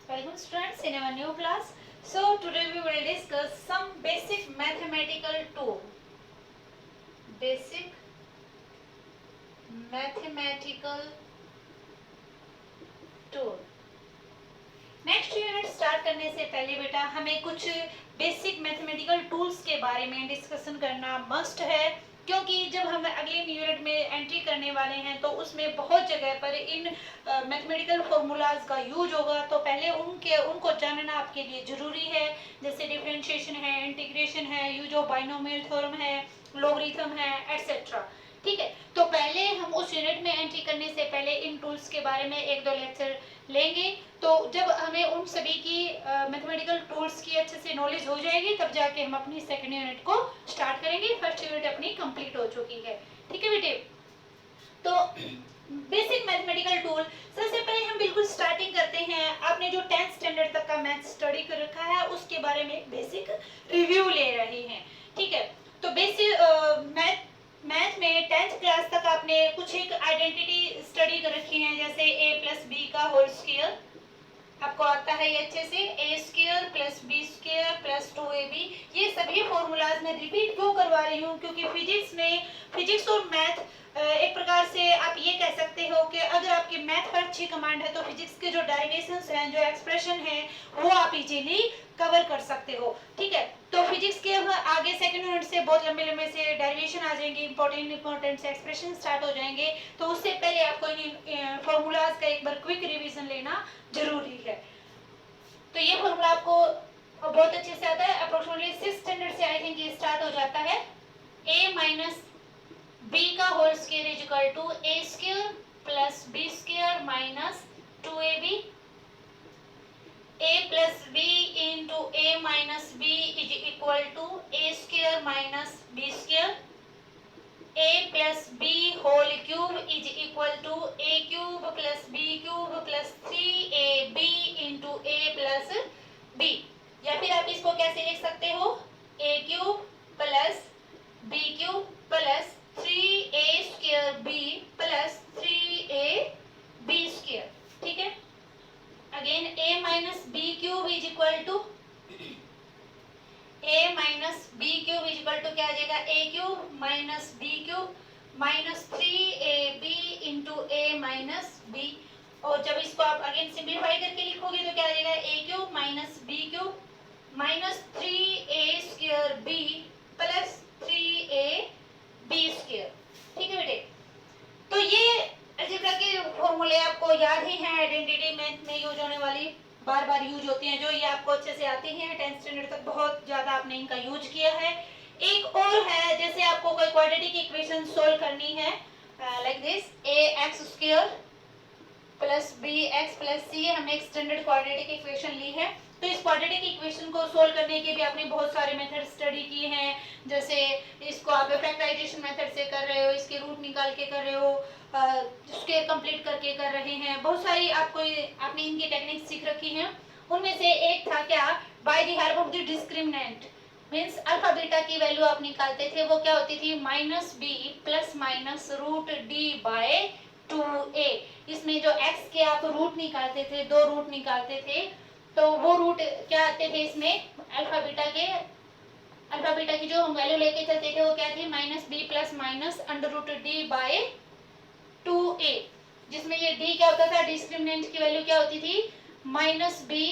Welcome students in our new class. So today we will discuss some basic mathematical tool. Basic mathematical tool. Next unit start करने से पहले बेटा हमें कुछ basic mathematical tools के बारे में डिस्कशन करना मस्ट है, क्योंकि जब हम अगले यूनिट में एंट्री करने वाले हैं तो उसमें बहुत जगह पर इन मैथमेटिकल फॉर्मूलाज का यूज होगा। तो पहले उनको जानना आपके लिए ज़रूरी है, जैसे डिफरेंशिएशन है, इंटीग्रेशन है, यूज ऑफ बाइनोमियल थ्योरम है, लॉगरिथम है, एटसेट्रा। ठीक है, तो पहले हम उस यूनिट में एंट्री करने से पहले इन टूल्स के बारे में एक दो लेक्चर लेंगे। तो जब हमें उन सभी की मैथमेटिकल टूल्स की अच्छे से नॉलेज हो जाएगी तब जाके हम अपनी सेकंड यूनिट को स्टार्ट करेंगे। फर्स्ट यूनिट अपनी कंप्लीट हो चुकी है। ठीक है बेटे, तो बेसिक मैथमेटिकल टूल सबसे पहले हम बिल्कुल स्टार्टिंग करते हैं। आपने जो 10th स्टैंडर्ड तक का मैथ स्टडी कर रखा है उसके बारे में बेसिक रिव्यू ले रहे हैं। ठीक है, तो बेसिक मैथ में 10th क्लास तक आपने कुछ एक आइडेंटिटी स्टडी कर रखी है, जैसे a प्लस बी का होल स्क्वायर आपको आता है ये अच्छे से, A square plus B square plus 2ab। ये सभी फॉर्मूलाज में रिपीट क्यों करवा रही हूँ, क्योंकि फिजिक्स और मैथ एक प्रकार से आप ये कह सकते हो कि अगर आपकी मैथ पर अच्छी कमांड है तो फिजिक्स के जो डेरिवेशंस हैं, जो एक्सप्रेशन है, वो आप इजीली कवर कर सकते हो। ठीक है, तो फिजिक्स के आगे सेकंड यूनिट से बहुत लंबे लंबे से डेरिवेशन आ जाएंगे, इंपॉर्टेंट से एक्सप्रेशन स्टार्ट हो जाएंगे। तो उससे पहले आपको इन फॉर्मूलाज का एक बार क्विक रिवीजन लेना जरूरी है। तो ये फॉर्मूला आपको बहुत अच्छे से आता है, अप्रोक्सीमेटली 6th स्टैंडर्ड से आई थिंक ये स्टार्ट हो जाता है। a माइनस बी का whole square is equal to a square plus B square minus 2ab। a plus b into a minus b is equal to a square minus b square. a plus b whole cube is equal to a cube plus b cube plus 3ab into a plus b। या फिर आप इसको कैसे लिख सकते हो, a cube plus b cube plus 3a square b plus 3ab square. ठीक है, again a minus b cube is equal to a minus b cube is equal to क्या आ जाएगा, a cube minus b cube minus 3ab into a minus b। और जब इसको आप again simplify करके लिखोगे तो क्या आ जाएगा, a cube minus b cube minus 3a square b plus 3ab square. ठीक है बेटे, तो ये अलजेब्रा के फॉर्मूले आपको याद ही हैं, आइडेंटिटी मैथ में यूज होने वाली बार बार यूज होती हैं, जो ये आपको अच्छे से आती हैं। 10th स्टैंडर्ड तक बहुत ज्यादा आपने इनका यूज किया है। एक और है, जैसे आपको कोई क्वाड्रेटिक इक्वेशन सोल्व करनी है, like this ax square plus bx plus c, हमने एक स्टैंडर्ड क्वाड्रेटिक इक्वेशन ली है। तो इस क्वाड्रेटिक इक्वेशन को सोल्व करने के भी आपने बहुत सारे मेथड स्टडी किए हैं, जैसे इसको आप फैक्टराइजेशन मेथड से कर रहे हो, इसके रूट निकाल के कर रहे हो, स्क्वायर कंप्लीट करके कर रहे हैं, बहुत सारी आपने इनकी टेक्निक सीख रखी हैं। उनमें से एक था क्या, by the help of the discriminant, means alpha beta की वैल्यू आप निकालते थे, वो क्या होती थी, minus b plus minus root D by 2a। इसमें जो x के आप रूट निकालते थे, दो रूट निकालते थे, तो वो रूट क्या आते थे इसमें, अल्फा बीटा की जो हम वैल्यू लेके चलते थे वो क्या थी, minus b plus minus under root D by 2a, जिसमें ये d क्या होता था, डिस्क्रिमिनेंट की वैल्यू क्या होती थी, minus b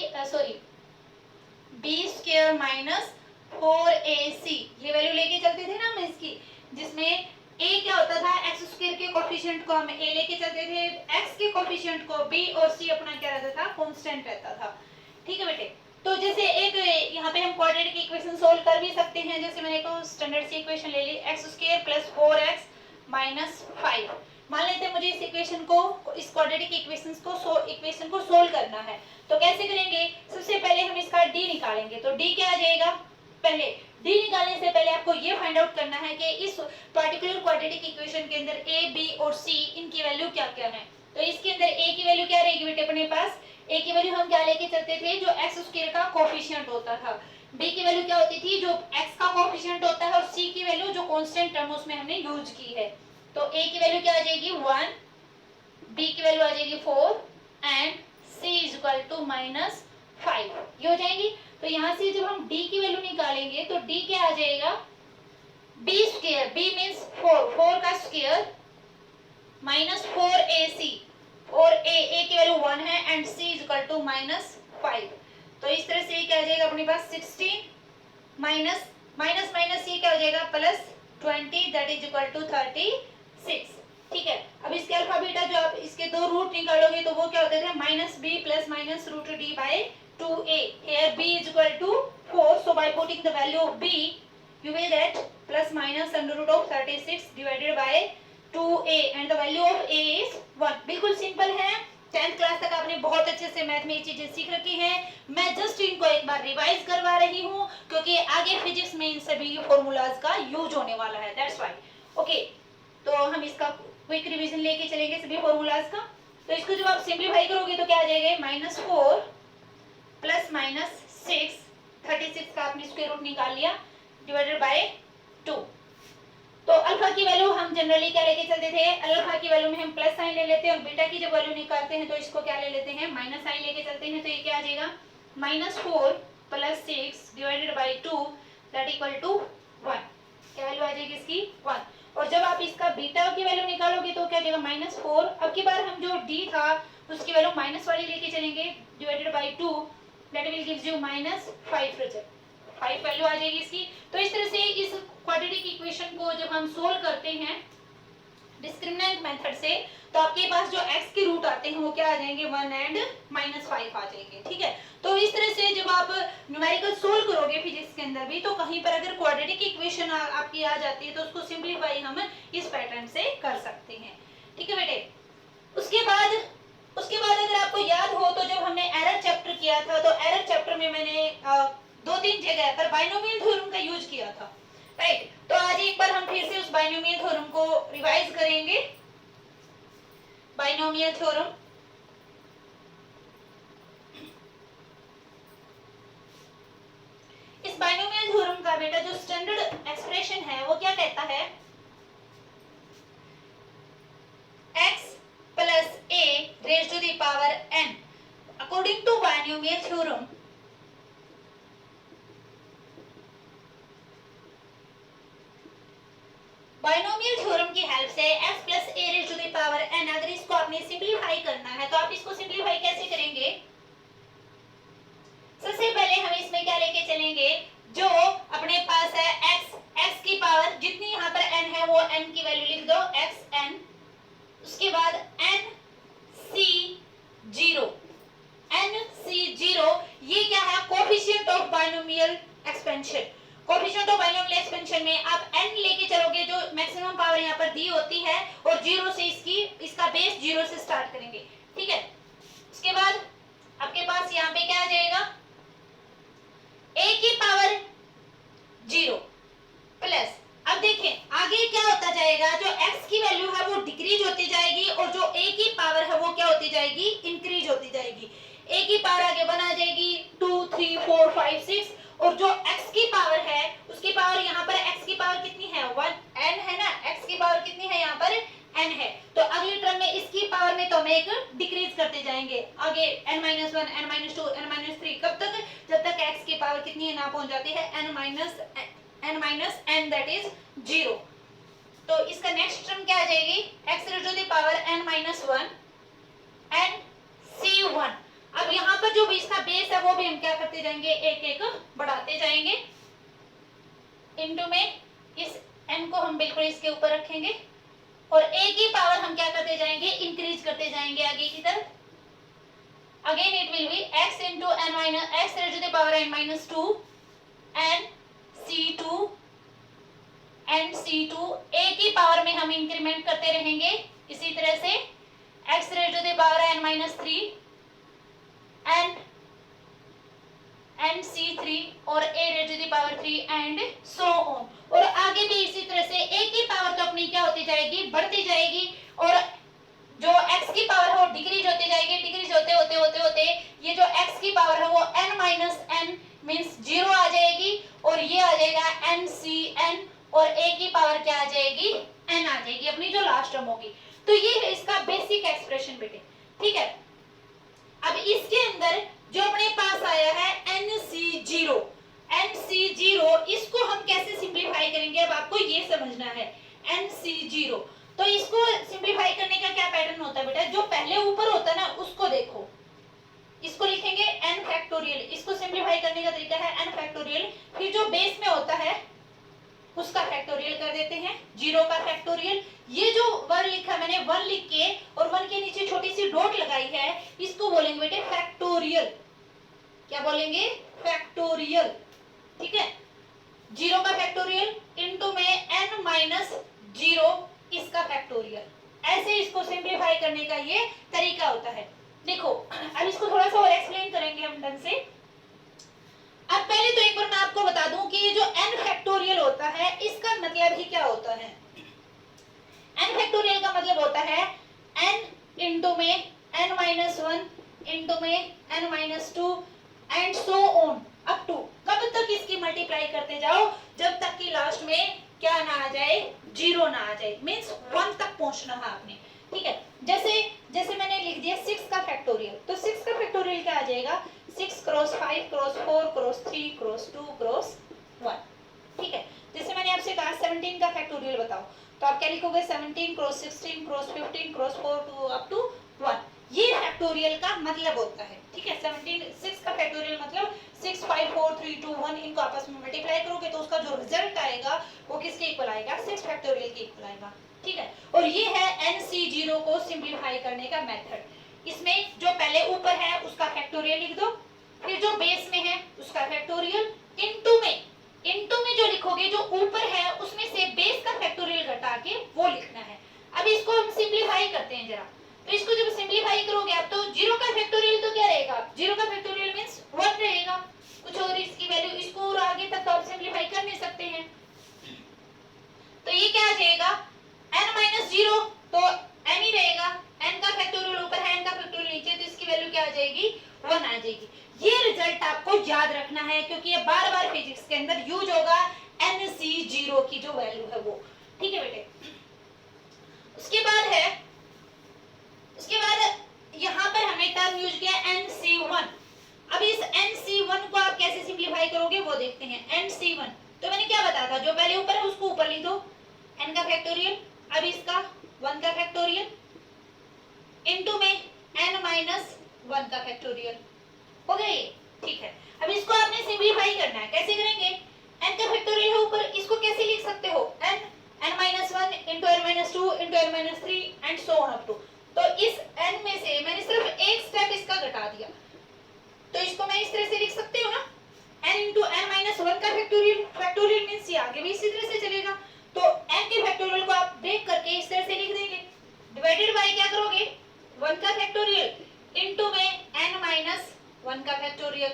square minus 4ac। ये वैल्यू लेके चलते थे ना हम इसकी, जिसमें a क्या होता था, x स्क्वायर के कोफिशिएंट को हम a लेके चलते थे, x के कोफिशिएंट को b और c अपना क्या रहता था, कांस्टेंट रहता था। ठीक है बेटे, तो जैसे एक यहाँ पे हम क्वाड्रेटिक इक्वेशन सोल्व कर भी सकते हैं, जैसे मैंने एक स्टैंडर्ड सी इक्वेशन ले ली, x square plus 4x minus 5। मान लेते हैं मुझे इस इक्वेशन को, इस क्वाड्रेटिक इक्वेशन को सोल्व करना है, तो कैसे करेंगे, सबसे पहले हम इसका d निकालेंगे। तो d क्या आ जाएगा, पहले d निकालने से पहले आपको ये फाइंड आउट करना है कि इस पर्टिकुलर क्वाड्रेटिक इक्वेशन के अंदर a b और c इनकी वैल्यू क्या क्या है। तो इसके अंदर a की वैल्यू क्या रहेगी बेटे, अपने पास a की वैल्यू हम क्या लेके चलते थे, जो x स्क्वायर का कोफिशिएंट होता था, b की वैल्यू क्या होती थी, जो x का कोफिशिएंट होता है, और c की वैल्यू जो कांस्टेंट टर्म उसमें हमने यूज की है। तो a की वैल्यू क्या आ जाएगी 1, b की वैल्यू आ जाएगी 4 and c is equal to -5 ये हो जाएगी। तो यहाँ से जब हम d की वैल्यू निकालेंगे तो d क्या आ जाएगा, b स्क्वायर, b मीन्स 4 का स्क्वायर -4ac, और a की वैल्यू 1 है and c is equal to -5। तो इस तरह से क्या आ जाएगा अपने पास 16 माइनस माइनस माइनस ये क्या हो जाएगा +20 दैट इज इक्वल टू 36। ठीक है, अब इसके अल्फा बीटा जो आप इसके दो रूट निकालोगे तो वो क्या होते थे -b + -√d/2a। here b is equal to 4, so by putting the value of b you will get ±√36 divided by 2a and the value of a is 1। बिल्कुल सिंपल है, 10th क्लास तक आपने बहुत अच्छे से मैथ में ये चीजें सीख रखी हैं। मैं जस्ट इनको एक बार रिवाइज करवा रही हूँ क्योंकि आगे फिजिक्स में इन सभी फॉर्मूलाज का यूज होने वाला है, दैट्स व्हाई। ओके, तो हम इसका क्विक रिवीजन लेके चलेंगे सभी फॉर्मूलाज का। तो इसको जब आप सिंप्लीफाई करोगे तो क्या आ जाएगा -4 + -6, 36 का आपने स्क्वायर रूट निकाल लिया डिवाइडेड बाय 2। तो अल्फा की वैल्यू हम जनरली क्या लेके चलते थे, अल्फा की वैल्यू में हम प्लस साइन ले लेते हैं और बीटा की जब वैल्यू निकालते हैं तो इसको क्या ले लेते हैं माइनस साइन लेके चलते हैं। तो ये क्या आ जाएगा -4 + 6 divided by 2 that equal to 1। क्या वैल्यू आ जाएगी इसकी 1। और जब आप इसका बीटा की वैल्यू निकालोगे तो क्या आ जाएगा -4। अब की बार हम जो d था उसकी वैल्यू माइनस वाली लेके चलेंगे divided by 2 that will gives you -5 5 value आ जाएगी इसकी। तो इस तरह से इस क्वाड्रेटिक इक्वेशन को जब हम सोल्व करते हैं डिस्क्रिमिनेंट मेथड से तो आपके पास जो x के रूट आते हैं वो क्या आ जाएंगे 1 एंड -5 आ जाएंगे। ठीक है, तो इस तरह से जब आप न्यूमेरिकल सोल्व करोगे फिजिक्स के अंदर भी तो कहीं पर अगर क्वाड्रेटिक इक्वेशन आपकी आ जाती है तो उसको सिंप्लीफाई हम इस पैटर्न से कर सकते हैं। ठीक है बेटे, उसके बाद अगर आपको याद हो तो जब हमने एरर चैप्टर किया था तो एरर चैप्टर में मैंने 2-3 जगह पर बाइनोमियल थ्योरम का यूज किया था, राइट। तो आज एक बार हम फिर से उस बाइनोमियल थ्योरम को रिवाइज करेंगे। बाइनोमियल थ्योरम, इस बाइनोमियल थ्योरम का बेटा जो स्टैंडर्ड एक्सप्रेशन है वो क्या कहता है, x + a⁴n। According to binomial theorem binomial theorem की हेल्प से x + a⁴n अगर इसको आपने सिंप्लीफाई करना है तो आप इसको सिंप्लीफाई कैसे करेंगे। सबसे पहले हम इसमें क्या लेके चलेंगे, जो अपने पास है x की पावर जितनी यहाँ पर n है वो n की वैल्यू लिख दो xn, उसके बाद nc0 ये क्या है coefficient of binomial expansion. Coefficient of binomial expansion में आप n लेके चलोगे जो मैक्सिमम पावर यहाँ पर दी होती है और 0 से इसका बेस 0 से स्टार्ट करेंगे। ठीक है, उसके बाद आपके पास यहाँ पे क्या आ जाएगा a की पावर 0 प्लस, अब देखें आगे क्या होता जाएगा, जो x की वैल्यू है वो डिक्रीज होती जाएगी और जो a की पावर है वो क्या होती जाएगी इंक्रीज होती जाएगी। a की पावर आगे बना जाएगी 2 3 4 5 6 और जो x की पावर है उसकी पावर यहाँ पर x की पावर कितनी है 1 n है ना, x की पावर कितनी है यहाँ पर n है। तो अगली टर्म में इसकी पावर में तो हम एक डिक्रीज करते जाएंगे आगे n-1 n-2 n-3 कब तक, जब तक x की पावर कितनी है ना पहुंच जाती है n दैट इज 0। तो इसका नेक्स्ट टर्म क्या आ जाएगी x⁴n-1 nc1। अब यहाँ पर जो भी इसका बेस है वो भी हम क्या करते जाएंगे एक एक बढ़ाते जाएंगे, इनटू में इस n को हम बिल्कुल इसके ऊपर रखेंगे और a की पावर हम क्या करते जाएंगे इंक्रीज करते जाएंगे आगे की तरफ। Again it will be x⁴n-2 nc2 a की पावर में हम इंक्रीमेंट करते रहेंगे इसी तरह से x⁴n-3 nc3 और a⁻³ एंड सो ऑन। और आगे भी इसी तरह से a की पावर तो अपनी क्या होती जाएगी बढ़ती जाएगी और जो x की पावर है वो डिक्रीज होती जाएगी, डिक्रीज होते ये जो x की पावर है वो n-n मींस 0 आ जाएगी और ये आ जाएगा ncn और a की पावर क्या आ जाएगी n आ जाएगी अपनी जो लास्ट टर्म होगी। तो ये है इसका बेसिक एक्सप्रेशन बेटे। ठीक है, अब इसके अंदर अंदर जो अपने पास आया है NC0, NC0 इसको हम कैसे सिंप्लीफाई करेंगे, अब आपको ये समझना है। NC0 तो इसको सिंप्लीफाई करने का क्या पैटर्न होता है बेटा, जो पहले ऊपर होता है ना उसको देखो, इसको लिखेंगे n फैक्टोरियल, इसको सिंप्लीफाई करने का तरीका है n फैक्टोरियल, फिर जो बेस में होता है उसका फैक्टोरियल कर देते हैं, 0 का फैक्टोरियल। ये जो वर्ड लिखा मैंने 1 लिख के और 1 के नीचे छोटी सी डॉट लगाई है, इसको बोलेंगे बेटे फैक्टोरियल। क्या बोलेंगे, फैक्टोरियल। ठीक है, 0 का फैक्टोरियल इनटू में n माइनस 0 इसका फैक्टोरियल, ऐसे इसको सिंप्लीफाई करने का ये तरीका होता है। देखो अब इसको थोड़ा सा और एक्सप्लेन करेंगे हम ढंग से। अब पहले तो एक बार मैं आपको बता दूं कि ये जो n फैक्टोरियल होता है इसका मतलब ही क्या होता है। n फैक्टोरियल का मतलब होता है n इनटू में n माइनस 1 इनटू में n minus 2 and so on up to, कब तक इसकी मल्टीप्लाई करते जाओ जब तक कि लास्ट में क्या ना आ जाए, 0 ना आ जाए, मींस 1 तक पहुंचना है आपने। ठीक है, जैसे मैंने लिख दिया 6 का फैक्टोरियल, तो 6 का फैक्टोरियल क्या आ जाएगा, 6 cross 5 cross 4 cross 3 cross 2 cross 1। ठीक है, जैसे मैंने आपसे कहा 17 का फैक्टोरियल बताओ, तो आप क्या लिखोगे, 17 cross 16 cross 15 cross 4 to up to 1। ये फैक्टोरियल का मतलब होता है। ठीक है, 6 का फैक्टोरियल मतलब 6 5 4 3 2 1, इनको आपस में मल्टीप्लाई करोगे तो उसका जो रिजल्ट आएगा वो किसके इक्वल आएगा, 6 फैक्टोरियल के इक्वल आएगा। ठीक है, और ये है NC0 को सिंप्लीफाई करने का मेथड। इसमें जो पहले ऊपर है उसका फैक्टोरियल लिख दो, फिर जो बेस में है उसका फैक्टोरियल, इनटू में जो लिखोगे जो ऊपर है उसमें से बेस का फैक्टोरियल घटा के वो लिखना है। अब इसको हम सिंप्लीफाई करते हैं जरा, तो इसको जब सिंप्लीफाई करोगे आप तो 0 का फैक्टोरियल तो क्या रहेगा, 0 का फैक्टोरियल मींस 1 रहेगा, कुछ और इसकी वैल्यू, इसको और आगे तक तो आप सिंप्लीफाई कर नहीं सकते हैं। तो ये क्या आ जाएगा, n माइनस 0 तो n ही रहेगा, n का फैक्टोरियल ऊपर है, n का फैक्टोरियल नीचे, तो इसकी वैल्यू क्या आ जाएगी, 1 आ जाएगी। ये रिजल्ट आपको याद रखना है क्योंकि ये बार बार फिजिक्स के अंदर यूज होगा, NC0 की जो वैल्यू है वो। ठीक है बेटे, उसके बाद यहाँ पर हमने टर्म यूज किया NC1। अब इस NC1 को आप कैसे सिंप्लीफाई करोगे वो देखते हैं। NC1 तो मैंने क्या बताया था, जो पहले ऊपर है उसको ऊपर लिख दो, n का फैक्टोरियल, अब इसका 1 का फैक्टोरियल इनटू में n माइनस 1 का फैक्टोरियल, हो गया ये। ठीक है, अब इसको आपने सिंप्लीफाई करना है, कैसे करेंगे, n का फैक्टोरियल है ऊपर, इसको कैसे लिख सकते हो, n minus 1 into n minus 2 into n minus 3 and so on up to. तो इस n में से मैंने सिर्फ एक स्टेप इसका घटा दिया, तो इसको मैं इस तरह से लिख सकती हूँ ना, n इंटू n माइनस 1 का फैक्टोरियल मींस ये आगे भी इसी तरह से चलेगा, तो n के फैक्टोरियल को आप ब्रेक करके इस तरह से लिख देंगे, डिवाइडेड बाय क्या करोगे, 1 का फैक्टोरियल इनटू में n माइनस 1 का फैक्टोरियल,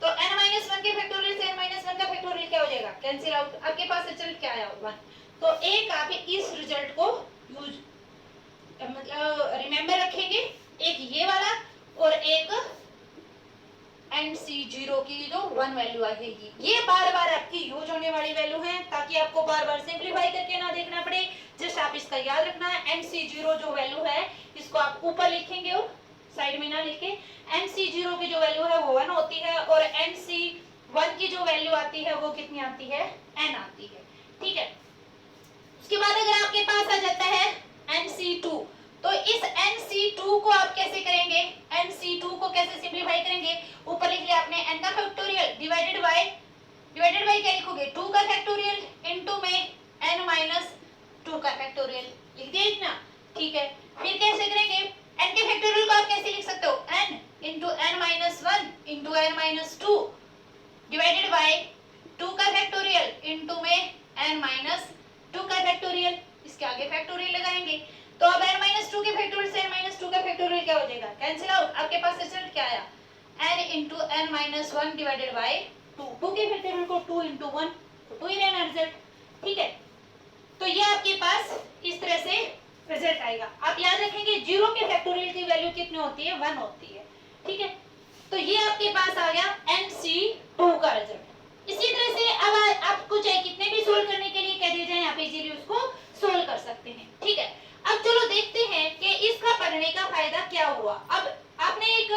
तो n माइनस 1 के फैक्टोरियल से n माइनस 1 का फैक्टोरियल क्या हो जाएगा, कैंसिल आउट, आपके पास रिजल्ट क्या आया, 1। तो एक आप इस रिजल्ट को यूज मतलब रिमेंबर रखेंगे, एक ये वाला और एक NC0 की जो 1 वैल्यू आएगी, ये बार बार आपकी यूज होने वाली वैल्यू है, ताकि आपको बार बार सिंप्लीफाई करके ना देखना पड़े। जस्ट आप इसका याद रखना है, NC0 जो वैल्यू है इसको आप ऊपर लिखेंगे और साइड में ना लिखे, NC0 की जो वैल्यू है वो 1 होती है और NC1 की जो वैल्यू आती है वो कितनी आती है, n आती है। ठीक है, उसके बाद अगर आपके पास आ जाता है NC2, तो इस NC2 को आप कैसे करेंगे, NC2 को कैसे सिंप्लीफाई करेंगे, ऊपर लिख लिया आपने n का फैक्टोरियल डिवाइडेड बाय क्या लिखोगे, 2 का फैक्टोरियल इनटू में n माइनस 2 का फैक्टोरियल लिख दिया इतना। ठीक है, फिर कैसे करेंगे, n के फैक्टोरियल को आप कैसे लिख सकते हो, n into n minus 1 into n minus 2 divided by 2 का फैक्टोरियल इनटू में n माइनस 2 का फैक्टोरियल, इसके आगे फैक्टोरियल लगाएंगे, तो अब n माइनस 2 के फैक्टोरियल से n माइनस 2 का फैक्टोरियल क्या हो जाएगा, कैंसिल आउट, आपके पास रिजल्ट क्या आया, n into n minus 1 divided by 2 के फैक्टोरियल को 2 इंटू 1 तो 2 ही रहना रिजल्ट। ठीक है, तो ये आपके पास इस तरह से रिजल्ट आएगा। आप याद रखेंगे 0 के फैक्टोरियल की वैल्यू कितनी होती है, 1 होती है। ठीक है, तो ये आपके पास आ गया NC2 का रिजल्ट। इसी तरह से अब आपको चाहे कितने भी सोल्व करने के लिए कह दिए जाए, आप इजीली उसको सोल्व कर सकते हैं। ठीक है, अब चलो देखते हैं कि इसका पढ़ने का फायदा क्या हुआ। अब आपने एक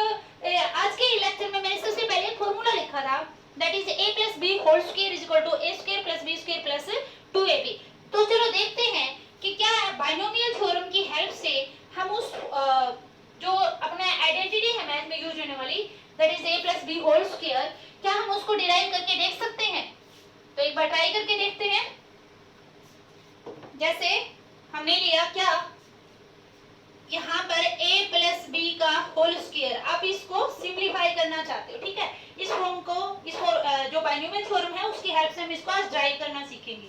आज के that is a plus b whole square is equal to a square plus b square plus 2ab। तो चलो देखते हैं कि क्या बाइनोमियल थ्योरम की हेल्प से हम उस जो अपना आइडेंटिटी है मैथ में यूज होने वाली that is a plus b whole square, क्या हम उसको डिराइव करके देख सकते हैं? तो एक बार ट्राई करके देखते हैं। जैसे हमने लिया क्या, यहाँ पर a प्लस बी का होल स्क्वायर, आप इसको सिंप्लीफाई करना चाहते हो, ठीक है। इस फॉर्म को जो बाइनोमियल थ्योरम है उसकी हेल्प से हम इसको आज ड्राइव करना सीखेंगे।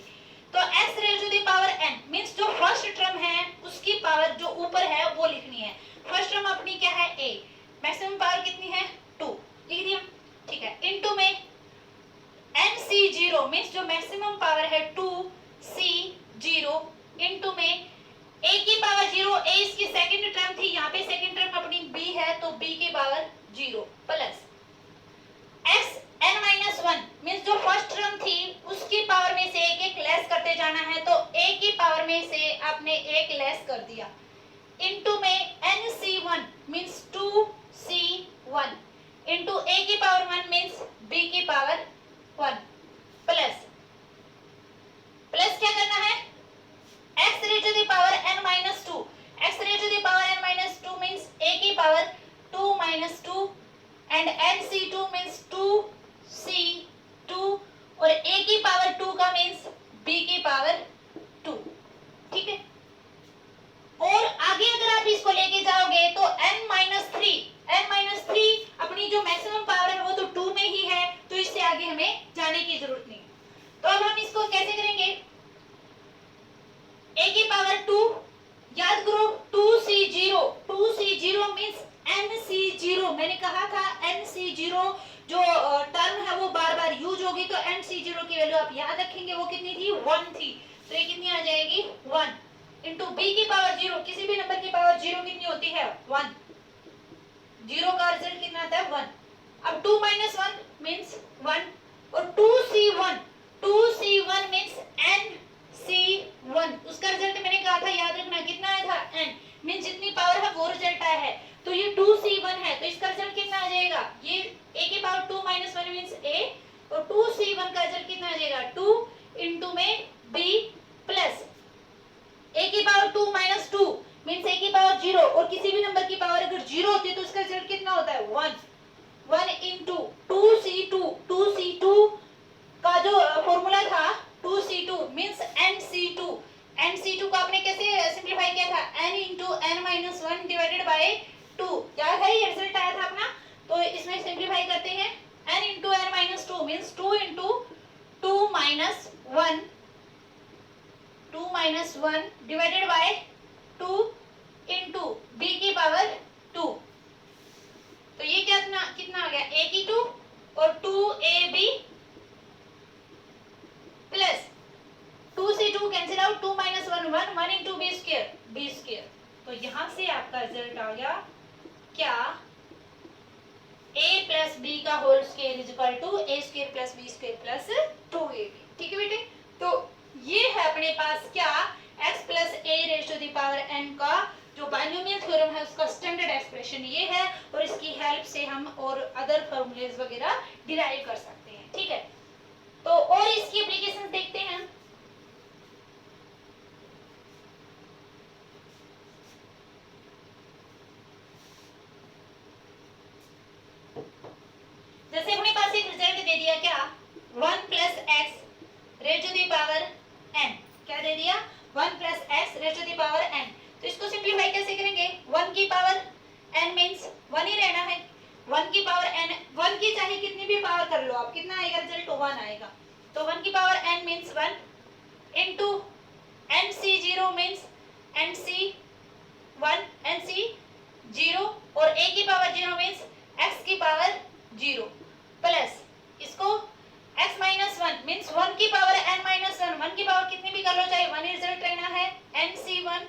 तो s raise to the power n means जो फर्स्ट टर्म है उसकी पावर जो ऊपर है वो लिखनी है। फर्स्ट टर्म अपनी क्या है a, मैक्सिमम पावर कितनी है 2, लिख दिया, ठीक है। इनटू में nc0 मींस जो मैक्सिमम पावर है 2c0 इनटू में a की पावर 0, a इसकी सेकंड टर्म थी, यहाँ पे सेकंड टर्म अपनी b है तो b की power 0 plus x n-1 means जो फर्स्ट टर्म थी उसकी पावर में से एक एक लेस करते जाना है, तो a की पावर में से आपने एक लेस कर दिया इनटू में nc1 means 2c1 into a की पावर 1 मींस b की पावर 1 प्लस क्या करना है x raised to the power n minus 2, x raised to the power n minus 2 means a की power 2 minus 2 and nc2 means 2c2 और a की power 2 का means b की power 2, ठीक है। और आगे अगर आप इसको लेके जाओगे तो n minus 3 अपनी जो मैक्सिमम पावर है वो तो 2 में ही है, तो इससे आगे हमें जाने की जरूरत नहीं। तो अब हम इसको कैसे करेंगे, a की पावर 2, याद करो 2c0 मींस nc0, मैंने कहा था nc0 जो टर्म है वो बार बार यूज होगी, तो nc0 की वैल्यू आप याद रखेंगे वो कितनी थी 1 थी, तो ये कितनी आ जाएगी 1 इंटू b की पावर 0, किसी भी नंबर की पावर 0 कितनी होती है 1, 0 का रिजल्ट कितना आता है 1। अब 2 minus 1 मींस 1 और 2c1 मींस nc1, उसका रिजल्ट मैंने कहा था याद रखना कितना आया था n, मींस जितनी पावर है वो रिजल्ट आया है, तो ये 2c1 है तो इसका रिजल्ट कितना आ जाएगा, ये a की पावर 2 minus 1 मींस a और 2c1 का रिजल्ट कितना आ जाएगा 2 इनटू में b प्लस a की पावर 2 minus 2 मींस a की पावर 0 और किसी भी नंबर की पावर अगर 0 होती है तो इसका रिजल्ट कितना होता है 1 इनटू 2c2 का जो फॉर्मूला था 2c2 मींस nc2 को आपने कैसे सिंपलीफाई किया था n into n-1 divided by 2, याद है ये रिजल्ट आया था अपना, तो इसमें सिंपलीफाई करते हैं n into n-2 means 2 into 2 minus 1 divided by 2 into b की पावर 2, तो ये कितना आ गया a की 2 और 2ab plus 2c2 cancel out 2 minus 1 into b square, तो यहां से आपका रिजल्ट आ गया क्या a प्लस b का whole square is equal to a square plus b square plus 2ab, ठीक है बेटे। तो ये है अपने पास क्या x plus a raise to the power n का जो बाइनोमियल थ्योरम है उसका स्टैंडर्ड एक्सप्रेशन ये है, और इसकी हेल्प से हम और अदर फॉर्मूलेज वगैरह डिराइव कर सकते हैं, ठीक है। तो और इसकी एप्लीकेशन देखते हैं। जैसे अपने पास एक रिजल्ट दे दिया क्या 1 plus x raise to the power n, क्या दे दिया 1 plus x raise to the power n, तो इसको सिंपलीफाई कैसे करेंगे 1 की पावर n मींस 1 ही रहना है, 1 की पावर n, 1 की चाहे कितनी भी पावर कर लो आप, कितना आएगा रिजल्ट 1 आएगा, तो 1 की power n means 1 into nc0 means nc0 और a की पावर 0 मींस x की पावर 0 प्लस इसको x minus 1 मींस 1 की पावर n minus 1, 1 की पावर कितनी भी कर लो चाहे 1 ही रिजल्ट रहना है nc1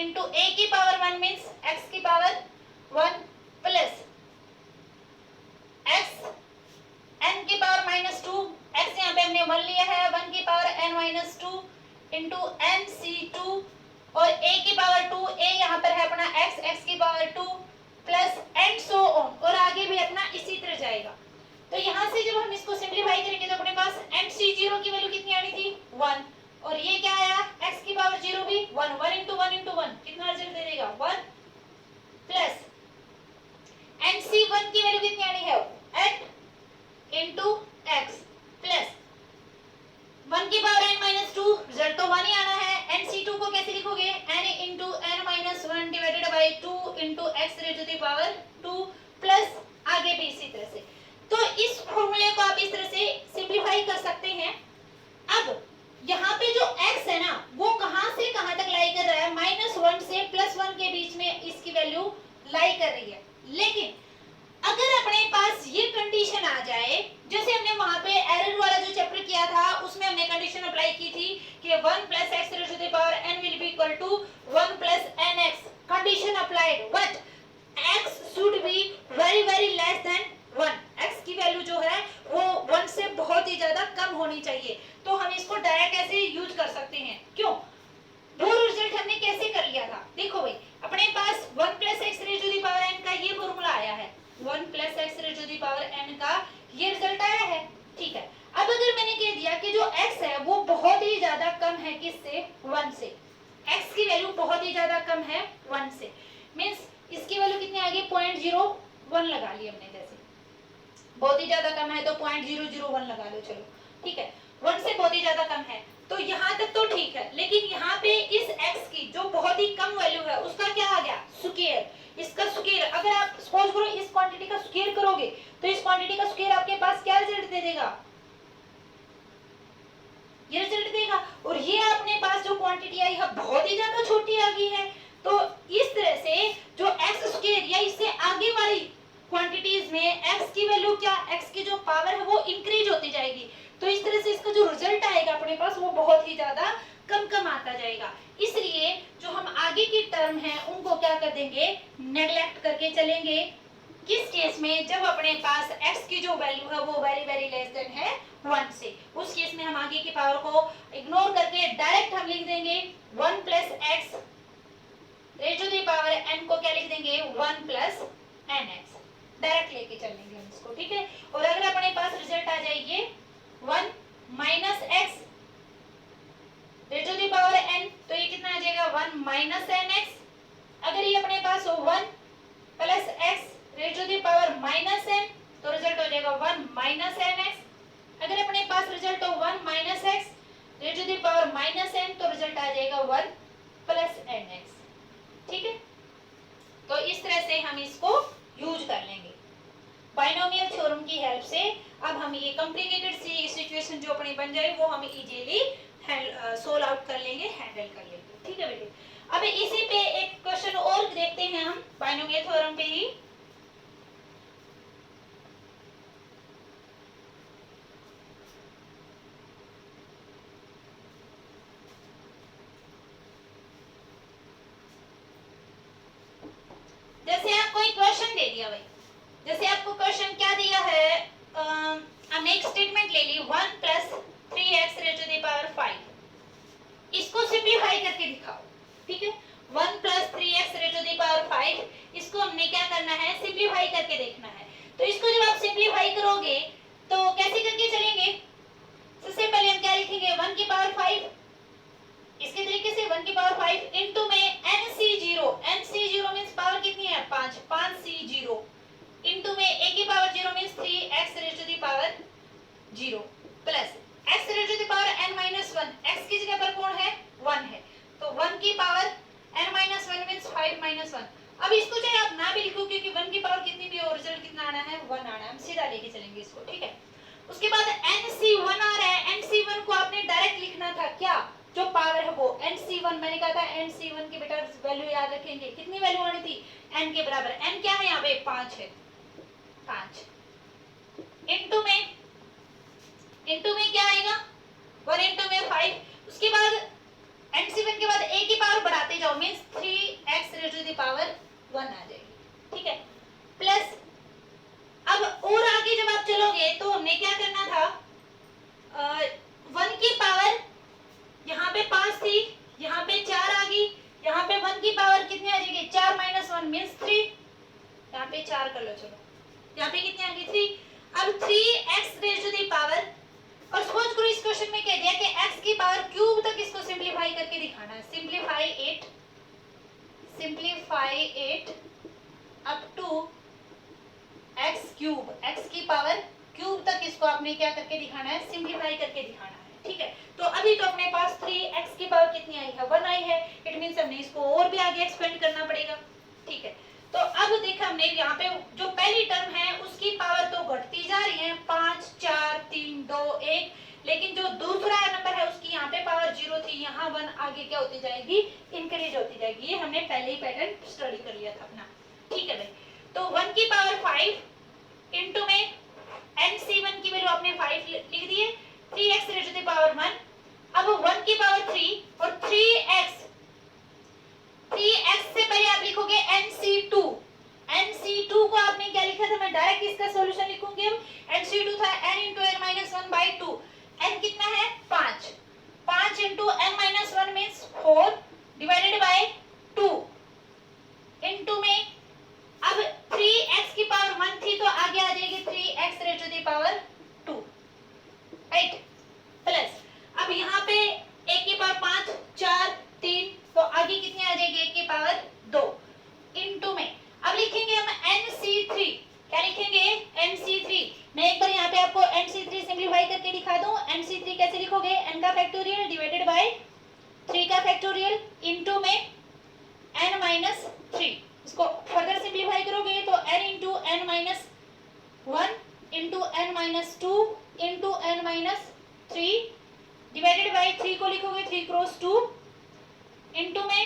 इंटू a की पावर 1 मींस x की पावर 1 प्लस x n की पावर -2, x यहाँ पे हमने 1 लिया है, 1 की पावर n-2 इंटू nc2 और a की पावर 2, a यहाँ पर है अपना x की power 2 plus and so on, और आगे भी अपना इसी तरह जाएगा। तो यहाँ से जब हम इसको सिंप्लीफाई करेंगे तो अपने पास MC0 की वैल्यू कितनी आनी थी 1, और ये क्या आया x की पावर 0 भी 1, 1 इंटू 1 इंटू 1 कितना रिजल्ट दे देगा 1, प्लस MC1 की वैल्यू कितनी आनी है n इंटू x, प्लस 1 की पावर n माइनस 2, रिजल्ट तो 1 ही आना है। NC2 को कैसे लिखोगे n into n minus 1 divided by 2 into x raise to the power 2, plus आगे भी इसी तरह से। तो इस फॉर्मूले को आप इस तरह से सिंप्लीफाई कर सकते हैं। अब यहाँ पे जो x है ना वो कहां से कहां तक लाई कर रहा है, -1 से +1 के बीच में इसकी वैल्यू लाई कर रही है। लेकिन अगर अपने पास ये कंडीशन आ जाए, जैसे हमने वहां पे एरर वाला जो चैप्टर किया था उसमें हमने कंडीशन अप्लाई की थी कि 1 + x raised to the power n will be equal to 1 + nx, condition applied, but x should be very very less than 1, x की वैल्यू जो है वो 1 से बहुत ही ज्यादा कम होनी चाहिए। तो हम इसको डायरेक्ट ऐसे यूज कर सकते हैं। क्यों, वो रिजल्ट हमने कैसे कर लिया था, देखो भाई अपने पास 1 + x raised to the power n का ये फॉर्मूला आया है, 1 + x raised to the power n का ये रिजल्ट आया है, ठीक है। अब अगर मैंने कह दिया कि जो x है वो बहुत ही ज्यादा कम है किससे 1 से, x की वैल्यू बहुत ही ज्यादा कम है 1 से, मींस इसकी वैल्यू कितनी आ गई 0.01 लगा ली हमने, जैसे बहुत ही ज्यादा कम है तो 0.001 लगा लो, चलो ठीक है, 1 से बहुत ही ज्यादा कम है तो यहाँ तक तो ठीक है। लेकिन यहाँ पे इस x की जो बहुत ही कम वैल्यू है उसका क्या आ गया स्क्वायर, इसका स्क्वायर, अगर आप सपोज करो इस क्वांटिटी का स्क्वायर करोगे तो इस क्वांटिटी का स्क्वायर आपके पास क्या रिजल्ट दे देगा, ये रिजल्ट देगा। और ये अपने पास जो क्वांटिटी आई है बहुत ही ज्यादा छोटी आ गई है। तो इस तरह से जो x स्क्वायर या इससे आगे वाली क्वांटिटीज में x की वैल्यू क्या, x की जो पावर है वो इंक्रीज होती जाएगी। तो इस तरह से इसका जो रिजल्ट आएगा अपने पास वो बहुत ही ज्यादा कम कम आता जाएगा। इसलिए जो हम आगे की टर्म है उनको क्या कर देंगे नेग्लेक्ट करके चलेंगे। किस केस में, जब अपने पास x की जो वैल्यू है वो वेरी वेरी लेस देन है 1 से, उस केस में हम आगे की पावर को इग्नोर करके डायरेक्ट हम लिख देंगे 1 + x raise to the power n को क्या लिख देंगे 1 + nx, डायरेक्ट लेके चलेंगे हम इसको, ठीक है। और अगर अपने पास रिजल्ट आ जाएगी 1 - x raise to the power n, तो ये कितना आ जाएगा 1 - nx। अगर ये अपने पास हो 1 + x raise to the power -n, तो रिजल्ट हो जाएगा 1 - nx। अगर अपने पास रिजल्ट हो 1 - x raise to the power -n, तो रिजल्ट आ जाएगा 1 + nx, ठीक है। तो इस तरह से हम इसको यूज कर लेंगे बाइनोमियल थ्योरम की हेल्प से। अब हम ये कॉम्प्लिकेटेड सी सिचुएशन जो अपनी बन जाए वो हम इजीली सोल्व आउट कर लेंगे, हैंडल कर लेंगे, ठीक है बेटे। अब इसी पे एक क्वेश्चन और देखते हैं हम बाइनोमियल थ्योरम पे ही। जैसे आपको एक क्वेश्चन दे दिया भाई, जैसे आपको क्वेश्चन क्या दिया है, हमने एक स्टेटमेंट ले ली 1 + 3x raise to the power 5, इसको सिंपलीफाई करके दिखाओ, ठीक है। 1 + 3x raise to the power 5, इसको हमने क्या करना है सिंपलीफाई करके देखना है। तो इसको जब आप सिंपलीफाई करोगे तो कैसे करके चलेंगे, सबसे पहले हम क्या लिखेंगे 1 की पावर 5, इसके तरीके से 1 की पावर 5 इनटू में nc0, nc0 मींस पावर कितनी है 5, 5c0 इनटू में a की power 0 means 3x raise to the power 0 plus x raise to the power n - 1, x की जगह पर कौन है 1 है, तो 1 की पावर n - 1 मींस 5 - 1। अब इसको चाहे आप ना भी लिखो क्योंकि 1 की पावर कितनी भी हो रिजल्ट कितना आना है 1 आना है, हम सीधा लेके चलेंगे इसको, ठीक है। उसके बाद nc1 आ रहा है, nc1 को आपने डायरेक्ट लिखना था क्या, जो पावर है वो nc1, मैंने कहा था nc1 की बेटा वैल्यू याद रखेंगे, कितनी वैल्यू आनी थी n के बराबर, n क्या है यहाँ पे 5 है, 5 इनटू में क्या आएगा 1 इनटू में 5। उसके बाद nc1 के बाद a की पावर बढ़ाते जाओ means 3x raise to the power 1 आ जाएगी, ठीक है। प्लस अब और आगे जब आप चलोगे तो हमने क्या करना था, 1 की पावर यहाँ पे 5 थी, यहाँ पे 4 आ गई, यहाँ पे 1 की पावर कितनी आ जाएगी 4 - 1 मींस 3, यहाँ पे 4 कर लो, चलो यहाँ पे कितनी आ गई 3। अब 3x raise to the power, और सपोज करो इस क्वेश्चन में कह दिया कि x की पावर क्यूब तक इसको सिंपलीफाई करके दिखाना है। Simplify 8 up to x cube, x की पावर क्यूब तक इसको आपने क्या करके दिखाना है, सिंपलीफाई करके दिखाना है। ठीक है, तो अभी तो अपने पास 3x की पावर कितनी आई है, 1 आई है। इट मींस हमने इसको और भी आगे एक्सपेंड करना पड़ेगा। ठीक है, तो अब देखा हमने यहाँ पे जो पहली टर्म है उसकी पावर तो घटती जा रही है, 5 4 3 2 1, लेकिन जो दूसरा नंबर है उसकी यहाँ पे पावर 0 थी, यहाँ 1 आगे क्या होती जाएगी, इंक्रीज होती जाएगी। ये हमने पहले ही पैटर्न स्टडी कर लिया था अपना। ठीक है भाई, तो 1 की पावर 5 इंटू में NC1 की वैल्यू आपने 5 लिख दी है, 3x raise to the power 1। अब 1 की पावर 3 और 3x से पहले आप लिखोगे NC2। NC2 को आपने क्या लिखा था, मैं डायरेक्ट इसका सॉल्यूशन लिखूंगी। अब NC2 था n into n minus 1 by 2। n कितना है 5, 5 into n minus 1 means 4 divided by 2 into में अब 3x की पावर 1 थी तो आगे आ जाएगी 3x raise to the power 2, right. Plus अब यहाँ पे a की पावर 5 4 3, तो आगे कितनी आ जाएगी, a की पावर 2 इनटू में अब लिखेंगे हम NC3। क्या लिखेंगे, NC3। मैं एक बार यहाँ पे आपको NC3 सिंपलीफाई करके दिखा दूं। NC3 कैसे लिखोगे, n का फैक्टोरियल डिवाइडेड बाय 3 का फैक्टोरियल इनटू में n माइनस 3। इसको फर्दर सिंपलीफाई करोगे तो n into n minus 1 into n minus 2 into n minus 3 divided by 3 को लिखोगे 3 क्रॉस 2 इंटू में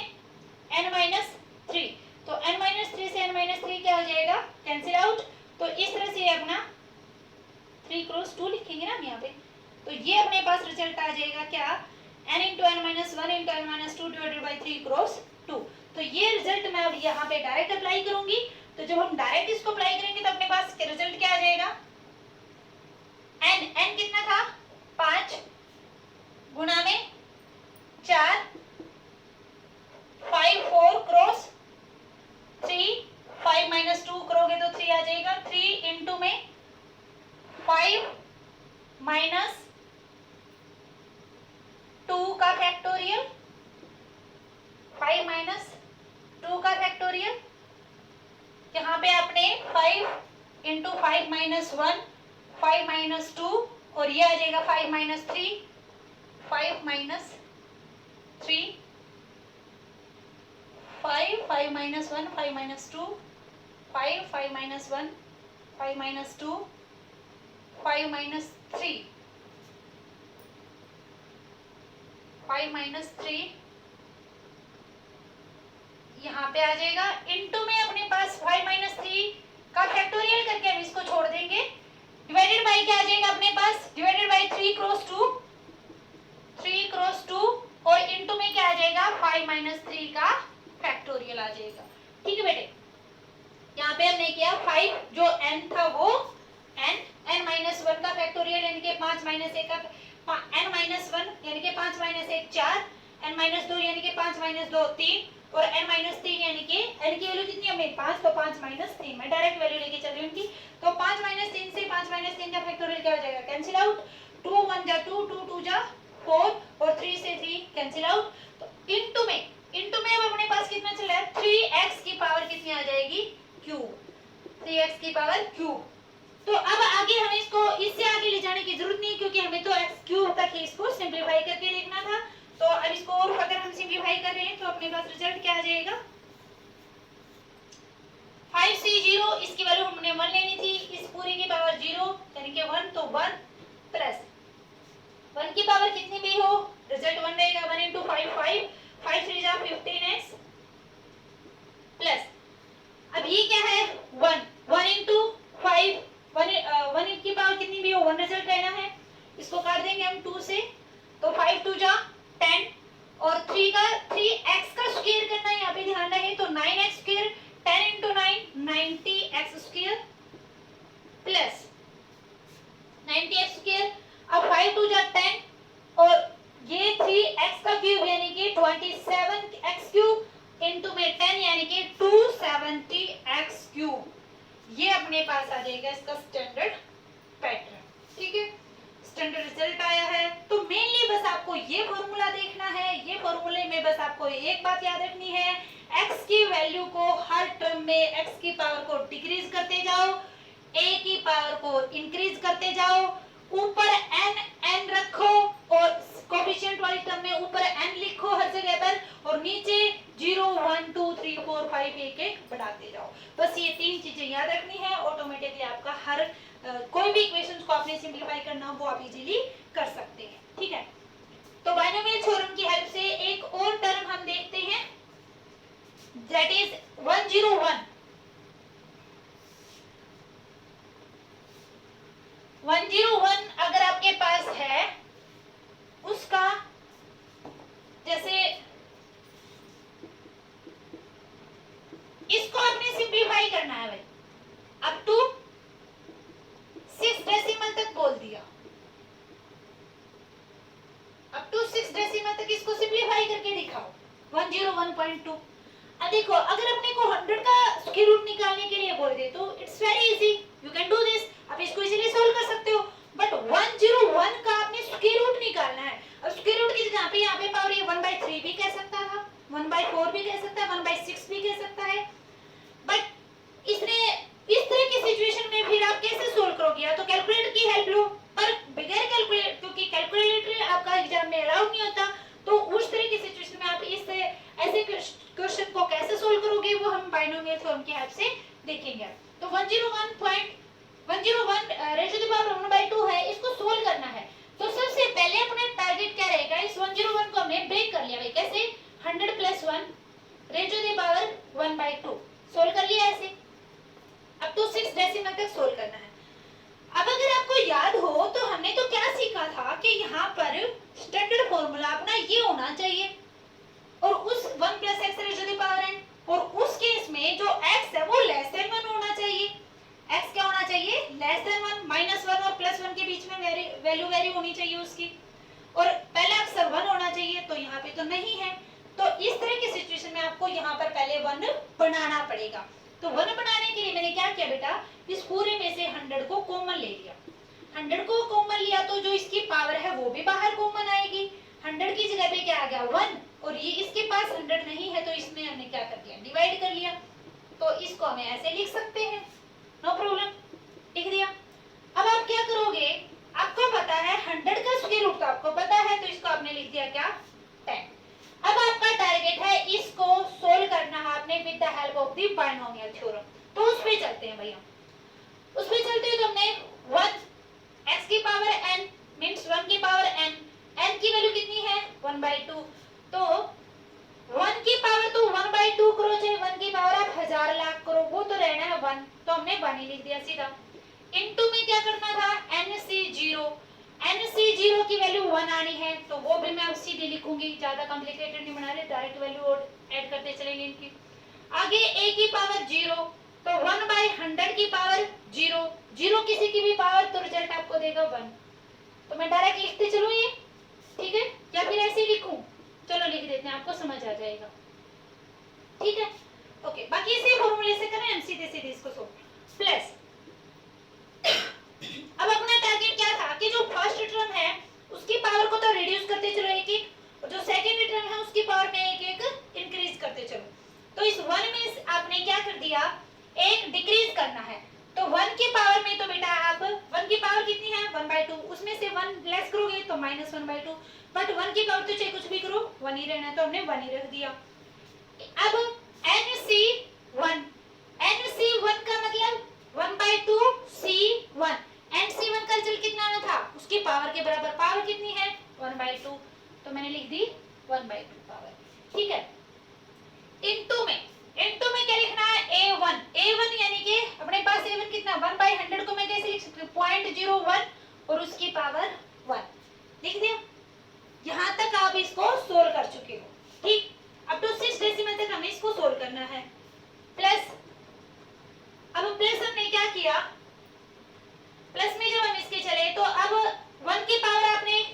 n माइनस 3। तो n माइनस 3 से n माइनस 3 क्या हो जाएगा, कैंसिल आउट। तो इस तरह से अपना 3 क्रॉस 2 लिखेंगे ना हम यहाँ पे, तो ये अपने पास रिजल्ट आ जाएगा क्या, n into n minus 1 into n minus 2 divided by 3 cross 2। तो ये रिजल्ट मैं अब यहाँ पे डायरेक्ट अप्लाई करूंगी। तो जब हम डायरेक्ट इसको अप्लाई करेंगे तो अपने पास रिजल्ट क्या आ जाएगा, n कितना था 5 गुना में 4 5 4 क्रॉस 3, 5 माइनस 2 करोगे तो 3 आ जाएगा। 3 इंटू में 5 माइनस 2 का फैक्टोरियल, 5 माइनस 2 का फैक्टोरियल। यहाँ पे आपने 5 इंटू 5 माइनस 1, 5 माइनस 2, और ये आ जाएगा 5 minus 3, 5 minus 3, 5 minus 1, 5 minus 2, 5 minus 1, 5 minus 2, 5 minus 3, 5 minus 3 यहाँ पे आ जाएगा। इनटू में अपने पास 5 माइनस 3 का फैक्टोरियल करके हम इसको छोड़ देंगे, डिवाइडेड बाई क्या आ जाएगा अपने पास, डिवाइडेड बाई 3 क्रॉस 2, 3 क्रॉस 2, और इनटू में क्या आ जाएगा 5 माइनस 3 का फैक्टोरियल आ जाएगा। ठीक है बेटे, यहाँ पे हमने किया 5 जो n था वो n माइनस 1 का फैक्टोरियल यानी कि 5 माइनस 1 का n माइनस 1 यानी कि 5 माइनस 1 4, n माइनस 2 यानी कि 5 माइनस 2 3, और n माइनस 3 यानी कि n की वैल्यू कितनी है 5, तो 5 माइनस 3 मैं डायरेक्ट वैल्यू लेके चल रही हूँ उनकी। तो 5 माइनस 3 से 5 माइनस 3 का फैक्टोरियल क्या हो जाएगा, कैंसिल आउट। 2 1 जा 2, 2 2 जा 4, और 3 से 3 कैंसिल आउट। तो इनटू में अब अपने पास कितना चल रहा है, 3x की पावर कितनी आ जाएगी, क्यूब, 3x की पावर क्यूब। तो अब आगे हमें इसको इससे आगे ले जाने की जरूरत नहीं, क्योंकि हमें तो x क्यूब तक ही इसको सिंपलीफाई करके देखना था। तो अब इसको और अगर हम सिंपलीफाई कर रहे हैं तो अपने पास रिजल्ट क्या आ जाएगा, 5c0, इसकी वैल्यू हमने 1 लेनी थी, इस पूरी की पावर 0 यानी कि 1, तो 1 प्लस 1 की पावर कितनी भी हो रिजल्ट 1 रहेगा। 1 इंटू 5 5, 5 3 जा 15x प्लस, अब ये क्या है 1 इंटू 5, 1 की पावर कितनी भी हो 1 रिजल्ट रहना है। इसको काट देंगे हम 2 से, तो 5 2 जा 10, और 3x का स्क्वायर करना है, यहाँ पे ध्यान रहे, तो 9x square, 10 into 9 90x square plus 90x square. अब 5 2 जा 10, और ये 3x का क्यूब यानी कि 27x क्यूब, अपने पास आ जाएगा इसका स्टैंडर्ड पैटर्न। ठीक है, स्टैंडर्ड रिजल्ट आया है। तो मेनली बस आपको ये फॉर्मूला देखना है। ये फॉर्मूले में बस आपको एक बात याद रखनी है, x की वैल्यू को हर टर्म में x की पावर को डिक्रीज करते जाओ, a की पावर को इंक्रीज करते जाओ, ऊपर n रखो और कोएफिशिएंट वाली टर्म में ऊपर n लिखो हर जगह पर, और नीचे 0 1 2 3 4 5 एक एक बढ़ाते जाओ। बस ये तीन चीजें याद रखनी है। ऑटोमेटिकली आपका हर कोई भी इक्वेशंस को आपने सिंपलीफाई करना हो वो आप इजीली कर सकते हैं। ठीक है, तो बाइनोमियल थ्योरम की हेल्प से एक और टर्म हम देखते हैं, दैट इज 101। 101 अगर आपके पास है, उसका जैसे इसको आपने सिंपलीफाई करना है भाई, अप टू 6 डेसिमल तक बोल दिया, अप टू 6 डेसिमल तक इसको सिंपलीफाई करके दिखाओ 101.2। अब देखो, अगर अपने को 100 का स्क्वायर रूट निकालने के लिए बोल दे तो it's very easy, you can do this, आप इसको इजीली सोल्व कर सकते हो। बट 101 का आपने स्क्वायर रूट निकालना है, और स्क्वायर रूट की जगह पे यहाँ पे पावर ये 1/3 भी कह सकता था, 1/4 भी कह सकता है, 1/6 भी कह सकता है। बट इसने इस तरह की सिचुएशन में फिर आप कैसे सोल्व करोगे? या तो कैलकुलेटर की हेल्प लो, पर बगैर कैलकुलेटर, क्योंकि कैलकुलेटर आपका एग्जाम में अलाउड नहीं होता, तो उस तरह की सिचुएशन में आप इस ऐसे क्वेश्चन को कैसे सोल्व करोगे वो हम बाइनोमियल थ्योरम की हेल्प से देखेंगे। तो 101 रेज़ टू द पावर 1/2 है, इसको सोल्व करना है। तो सबसे पहले अपना टारगेट क्या रहेगा, इस 101 को हमने ब्रेक कर लिया भाई, कैसे? 100 + 1 raise to the power 1/2 solve कर लिया ऐसे। अब तो 6 डेसिमल तक सोल्व करना है। अब अगर आपको याद हो तो हमने तो क्या सीखा था कि यहाँ पर स्टैंडर्ड फॉर्मूला अपना ये होना चाहिए, और उस 1 + x raise to the power n, और उस केस में जो x है वो लेस देन 1 होना चाहिए। x क्या होना चाहिए? लेस देन 1, -1 और +1 के बीच में वैल्यू होनी चाहिए उसकी, और पहले अक्सर 1 होना चाहिए, तो यहाँ पे तो नहीं है। तो इस तरह की सिचुएशन में आपको यहाँ पर पहले 1 बनाना पड़ेगा। तो 1 बनाने के लिए मैंने क्या किया बेटा, इस पूरे में से 100 को कॉमन ले लिया। 100 को कॉमन लिया तो जो इसकी पावर है वो भी बाहर कॉमन आएगी। 100 की जगह पे क्या आ गया? 1, और ये इसके पास 100 नहीं है तो इसमें हमने क्या कर दिया? डिवाइड कर लिया। तो इसको हमें ऐसे लिख सकते हैं, नो प्रॉब्लम, लिख दिया। अब आप क्या करोगे, आपको पता है 100 का स्क्वायर रूट तो आपको पता है, तो इसको आपने लिख दिया क्या? 10। अब आपका टारगेट है इसको सोल्व करना है आपने with the help of the binomial theorem. तो उस पे चलते हैं भैया, उस पे चलते हैं। तो हमने 1 x की पावर n मींस 1 की पावर n, n की वैल्यू कितनी है? 1/2। तो 1 की पावर तो 1/2 करो, चाहे 1 की पावर आप 1000 लाख करो, वो तो रहना है 1, तो हमने 1 ही लिख दिया सीधा। इनटू में क्या करना था? nc0, nc0 की वैल्यू 1 आनी है, तो वो भी मैं अब सीधे लिखूंगी, ज्यादा कॉम्प्लिकेटेड नहीं बना रहे, डायरेक्ट वैल्यू ऐड करते चलेंगे इनकी। आगे a की पावर 0, तो 1/100 की पावर 0, 0 किसी की भी पावर, तो रिजल्ट आपको देगा 1। तो मैं डायरेक्ट लिखते चलूं ये, ठीक है, या फिर ऐसे ही लिखूं? चलो लिख देते हैं, आपको समझ आ जाएगा। ठीक है, ओके, बाकी इसी फॉर्मूले से करें हम सीधे सीधे इसको सोल्व। प्लस अब अपना टारगेट क्या था कि जो फर्स्ट टर्म है उसकी पावर को तो रिड्यूस करते चलो एक एक, और जो सेकंड टर्म है उसकी पावर में एक एक इंक्रीज करते चलो। तो इस 1 में आपने क्या कर दिया? एक डिक्रीज करना है। तो 1 की पावर में तो बेटा आप 1 की पावर कितनी है? 1/2, उसमें से 1 लेस करोगे तो -1/2, बट 1 की पावर तो चाहे कुछ भी करो 1 ही रहना है, तो हमने 1 ही रख दिया। अब nc1, nc1 का मतलब 1/2c1, nc1 का रिजल्ट कितना आना था? उसकी पावर के बराबर, पावर कितनी है? 1/2, तो मैंने लिख दी 1/2 पावर। ठीक है, इनटू में क्या लिखना है? a1 यानी कि अपने पास a1 कितना? 1/100 को मैं कैसे लिख सकती हूँ? 0.01 और उसकी पावर 1, लिख दिया। यहाँ तक आप इसको सोल्व कर चुके हो, ठीक। अब तो 6 डेसिमल तक हमें इसको सोल्व करना है। प्लस, अब प्लस हमने क्या किया? प्लस में जब हम इसके चले तो अब 1 की पावर आपने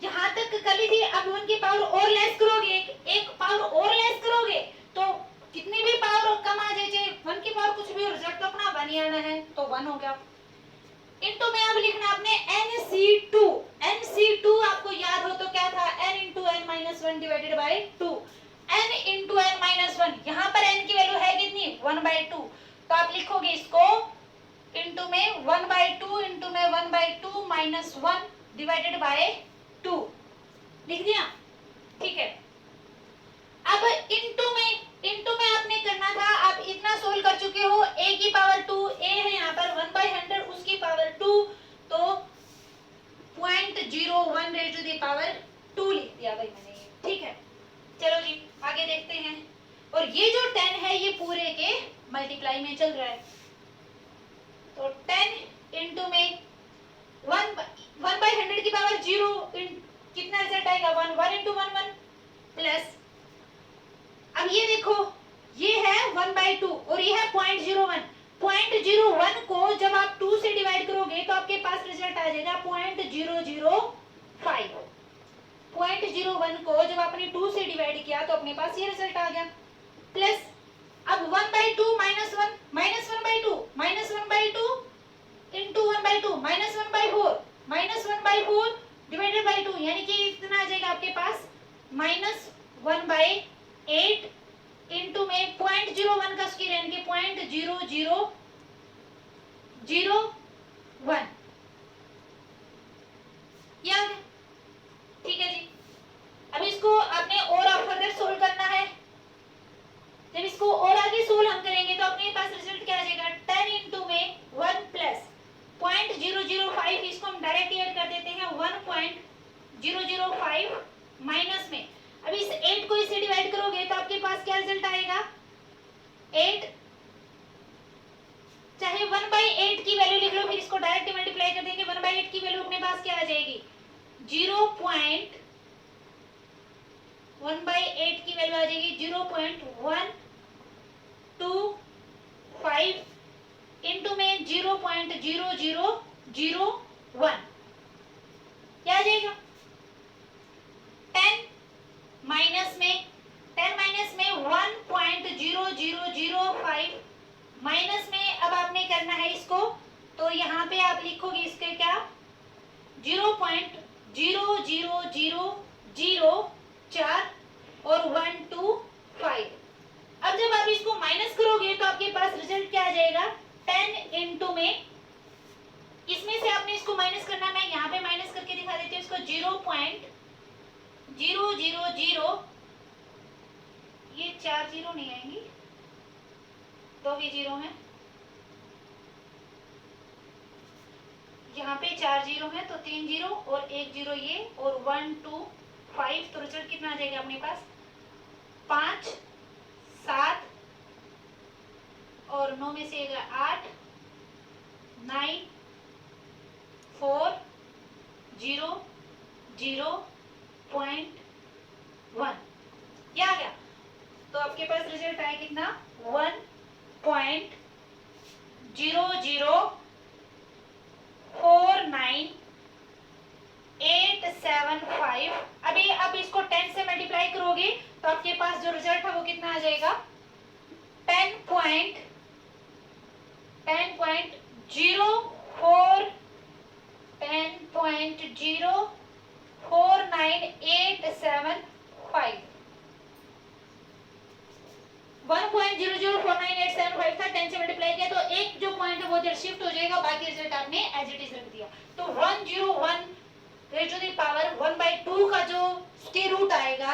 यहाँ तक कर ली थी, अब 1 की पावर और लेस करोगे, एक पावर और लेस करोगे तो कितनी भी पावर कम आ जाए, 1 की पावर कुछ भी, रिजल्ट तो अपना 1 ही आना है, तो 1 हो गया। इनटू में अब लिखना आपने NC2। NC2 आपको याद हो तो क्या था, n into n minus 1 divided by 2। n into n minus 1, यहाँ पर n की वैल्यू है कितनी, 1/2, तो आप लिखोगे इसको इंटू में 1/2 इंटू में 1/2 माइनस 1 डिवाइडेड बाय 2, लिख दिया, ठीक है। अब इंटू में आपने करना था, आप इतना सोल्व कर चुके हो, a की पावर 2, a है यहाँ पर 1/100, उसकी पावर 2, तो 0.01 रेज़ टू द पावर 2 लिख दिया भाई मैंने, ठीक है। चलो जी आगे देखते हैं। और ये जो 10 है ये पूरे के मल्टीप्लाई में चल रहा है, तो 10 इंटू में 1/100 की पावर 0, कितना रिजल्ट आएगा, 1 इंटू 1 प्लस, अब ये देखो ये है 1/2 और ये है 0.01। 0.01 को जब आप 2 से डिवाइड करोगे तो आपके पास रिजल्ट आ जाएगा 0.005। 0.01 को जब आपने 2 से डिवाइड किया तो अपने पास ये रिजल्ट आ गया, प्लस अब 1/2 minus 1 minus 1/2 minus 1/2 into 1/2 minus 1/4 minus 1/4 divided by 2, यानी कि इतना आ जाएगा आपके पास माइनस 1/8 इंटू में 0.01 का स्क्वायर यानी कि 0.0001, याद है, ठीक है जी। अब इसको आपने और फर्दर सोल्व करना है। जब इसको और आगे सोल्व हम करेंगे तो अपने पास रिजल्ट क्या आ जाएगा, 10 इंटू में 1 प्लस 0.005, इसको हम डायरेक्ट ऐड कर देते हैं 1.005 माइनस में, अब इस 8 को इससे डिवाइड करोगे तो आपके पास क्या रिजल्ट आएगा, 8, चाहे 1/8 की वैल्यू लिख लो, फिर इसको डायरेक्ट मल्टीप्लाई कर देंगे, 1/8 की वैल्यू अपने पास क्या आ जाएगी, 1/8 की वैल्यू आ जाएगी 0.125 इंटू में 0.0001, क्या आ जाएगा, 10 माइनस में 1.0005 माइनस में, अब आपने करना है इसको, तो यहाँ पे आप लिखोगे इसके क्या 0.00004 और 125। अब जब आप इसको माइनस करोगे तो आपके पास रिजल्ट क्या आ जाएगा, 10 इंटू में, इसमें से आपने इसको माइनस करना, मैं यहाँ पे माइनस करके दिखा देती हूँ इसको, 0.000, ये 4 जीरो नहीं आएंगी, 2 भी जीरो हैं, यहाँ पे 4 जीरो हैं तो 3 जीरो और 1 जीरो ये, और 1 2 5, तो रिजल्ट कितना आ जाएगा अपने पास, 5 7 और 9 में से 8 9 4 0 0.1, ये आ गया, तो आपके पास रिजल्ट आया कितना, 1.0049875। अभी अब इसको 10 से मल्टीप्लाई करोगे तो आपके पास जो रिजल्ट है वो कितना आ जाएगा, 10.0498751.0049875 था, 10 से मल्टीप्लाई किया तो एक जो पॉइंट है वो इधर शिफ्ट हो जाएगा, बाकी रिजल्ट आपने एज इट इज रख दिया, तो 101 रेज़ टू द पावर 1/2 का जो स्क्वायर रूट आएगा